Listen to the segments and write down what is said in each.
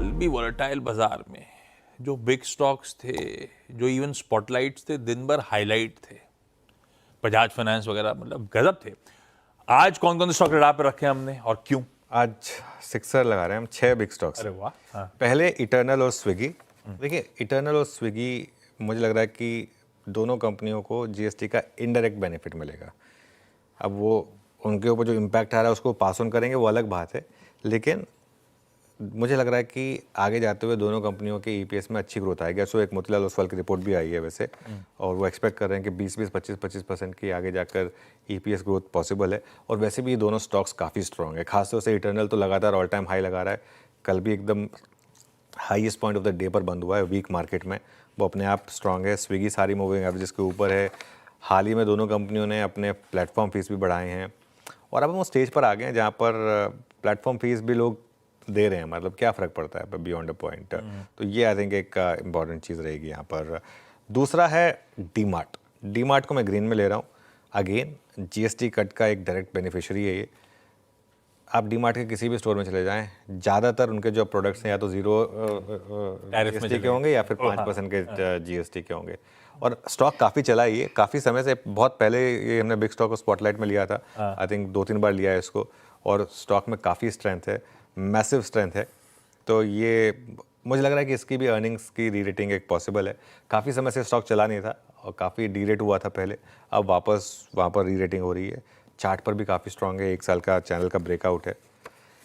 कल भी वॉलेटाइल बाजार में जो बिग स्टॉक्स थे, जो इवन स्पॉटलाइट्स थे, दिन भर हाईलाइट थे, बजाज फाइनेंस वगैरह, मतलब गजब थे। आज कौन कौन से स्टॉक रडार पे रखे हैं हमने और क्यों? आज सिक्सर लगा रहे हैं हम 6 बिग स्टॉक्स। अरे वाह। हाँ। पहले इटर्नल और स्विगी। देखिए, इटर्नल और स्विगी मुझे लग रहा है कि दोनों कंपनियों को जीएसटी का इनडायरेक्ट बेनिफिट मिलेगा। अब वो उनके ऊपर जो इम्पैक्ट आ रहा है उसको पास ऑन करेंगे, वो अलग बात है, लेकिन मुझे लग रहा है कि आगे जाते हुए दोनों कंपनियों के ईपीएस में अच्छी ग्रोथ आएगी। सो एक मोतीलाल ओसवाल की रिपोर्ट भी आई है वैसे, और वो एक्सपेक्ट कर रहे हैं कि 20-20, 25-25% की आगे जाकर ईपीएस ग्रोथ पॉसिबल है। और वैसे भी ये दोनों स्टॉक्स काफ़ी स्ट्रॉन्ग है, खासतौर से इटर्नल तो लगातार ऑल टाइम हाई लगा रहा है। कल भी एकदम highest point of the day पर बंद हुआ है वीक मार्केट में, वो अपने आप स्ट्रॉन्ग है। स्विगी सारी मूविंग एवरेजेस के ऊपर है। हाल ही में दोनों कंपनियों ने अपने प्लेटफॉर्म फीस भी बढ़ाए हैं, और अब हम स्टेज पर आ गए हैं जहाँ पर प्लेटफॉर्म फीस भी लोग दे रहे हैं। मतलब क्या फ़र्क पड़ता है बियॉन्ड अ पॉइंट। तो ये आई थिंक एक इम्पॉर्टेंट चीज़ रहेगी यहाँ पर। दूसरा है डीमार्ट। डीमार्ट को मैं ग्रीन में ले रहा हूँ। अगेन जीएसटी कट का एक डायरेक्ट बेनिफिशियरी है ये। आप डीमार्ट के किसी भी स्टोर में चले जाएं, ज़्यादातर उनके जो प्रोडक्ट्स हैं या तो ज़ीरो जीएसटी के होंगे या फिर 5% के जीएसटी के होंगे। और स्टॉक काफ़ी चला है ये, काफ़ी समय से, बहुत पहले ये हमने बिग स्टॉक को स्पॉटलाइट में लिया था। आई थिंक 2-3 बार लिया है इसको, और स्टॉक में काफ़ी स्ट्रेंथ है, मैसिव स्ट्रेंथ है। तो ये मुझे लग रहा है कि इसकी भी अर्निंग्स की री रेटिंग एक पॉसिबल है। काफ़ी समय से स्टॉक चला नहीं था और काफ़ी डी रेट हुआ था पहले, अब वापस वहाँ पर री रेटिंग हो रही है। चार्ट पर भी काफ़ी स्ट्रॉन्ग है, 1 साल का चैनल का ब्रेकआउट है।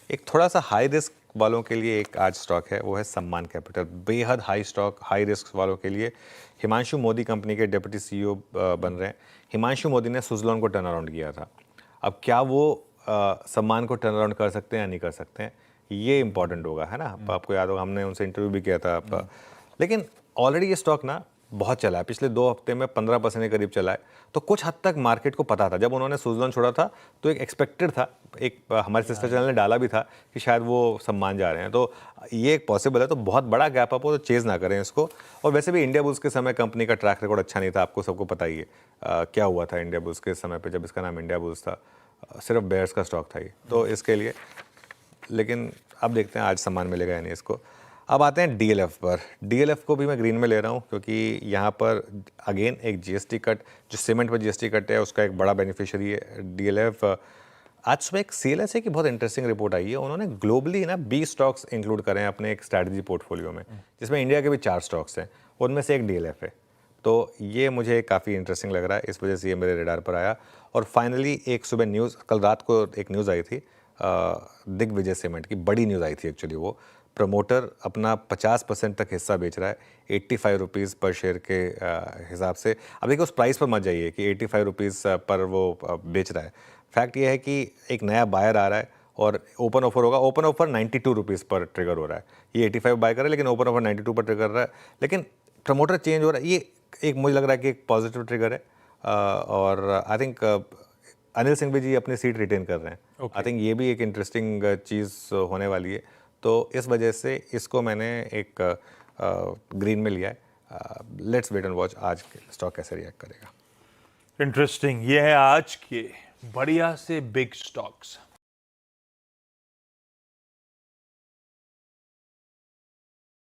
एक थोड़ा सा हाई रिस्क वालों के लिए एक आज स्टॉक है, वो है सम्मान कैपिटल। बेहद हाई स्टॉक, हाई रिस्क वालों के लिए हिमांशु मोदी कंपनी के डिप्टी सीईओ बन रहे हैं। हिमांशु मोदी ने सुज़लॉन को टर्न अराउंड किया था। अब क्या वो सम्मान को टर्न अराउंड कर सकते हैं या नहीं कर सकते हैं, ये इंपॉर्टेंट होगा, है ना। आपको याद होगा हमने उनसे इंटरव्यू भी किया था। लेकिन ऑलरेडी ये स्टॉक ना बहुत चला है, पिछले 2 हफ्ते में 15% के करीब चला है। तो कुछ हद तक मार्केट को पता था, जब उन्होंने सुज़लॉन छोड़ा था तो एक एक्सपेक्टेड था, एक हमारे सिस्टर चैनल ने डाला भी था कि शायद वो सम्मान जा रहे हैं। तो ये एक पॉसिबल है। तो बहुत बड़ा गैप अप हो तो चेज़ ना करें इसको। और वैसे भी इंडिया बुल्स के समय कंपनी का ट्रैक रिकॉर्ड अच्छा नहीं था, आपको सबको पता ही है। क्या हुआ था इंडिया बुल्स के समय पर, जब इसका नाम इंडिया बुल्स था, सिर्फ बेयर्स का स्टॉक था ये, तो इसके लिए। लेकिन अब देखते हैं आज सम्मान मिलेगा या नहीं इसको। अब आते हैं डीएलएफ पर। डीएलएफ को भी मैं ग्रीन में ले रहा हूँ, क्योंकि यहाँ पर अगेन एक जीएसटी कट, जो सीमेंट पर जीएसटी कट है उसका एक बड़ा बेनिफिशियरी है डीएलएफ। आज सुबह एक सीएलएसए की बहुत इंटरेस्टिंग रिपोर्ट आई है। उन्होंने ग्लोबली ना 20 स्टॉक्स इंक्लूड करें हैं अपने एक स्ट्रैटेजी पोर्टफोलियो में, जिसमें इंडिया के भी 4 स्टॉक्स हैं, उनमें से एक डीएलएफ है। तो ये मुझे काफ़ी इंटरेस्टिंग लग रहा है, इस वजह से ये मेरे रडार पर आया। और फाइनली एक सुबह न्यूज़, कल रात को एक न्यूज़ आई थी दिग्विजय सीमेंट की, बड़ी न्यूज़ आई थी एक्चुअली। वो प्रमोटर अपना 50% तक हिस्सा बेच रहा है 85 रुपीज़ पर शेयर के हिसाब से। अब देखिए, उस प्राइस पर मत जाइए कि 85 रुपीज़ पर वो बेच रहा है। फैक्ट ये है कि एक नया बायर आ रहा है और ओपन ऑफर होगा। ओपन ऑफर 92 रुपीज़ पर ट्रिगर हो रहा है। ये 85 बाय कर रहा है, लेकिन ओपन ऑफर 92 पर ट्रिगर रहा है। लेकिन प्रमोटर चेंज हो रहा है, ये एक मुझे लग रहा है कि एक पॉजिटिव ट्रिगर है। और आई थिंक अनिल सिंघवी जी अपनी सीट रिटेन कर रहे हैं। आई थिंक ये भी एक इंटरेस्टिंग चीज़ होने वाली है। तो इस वजह से इसको मैंने एक ग्रीन में लिया है। लेट्स वेट एंड वॉच आज स्टॉक कैसे रिएक्ट करेगा। इंटरेस्टिंग। ये है आज के बढ़िया से बिग स्टॉक्स।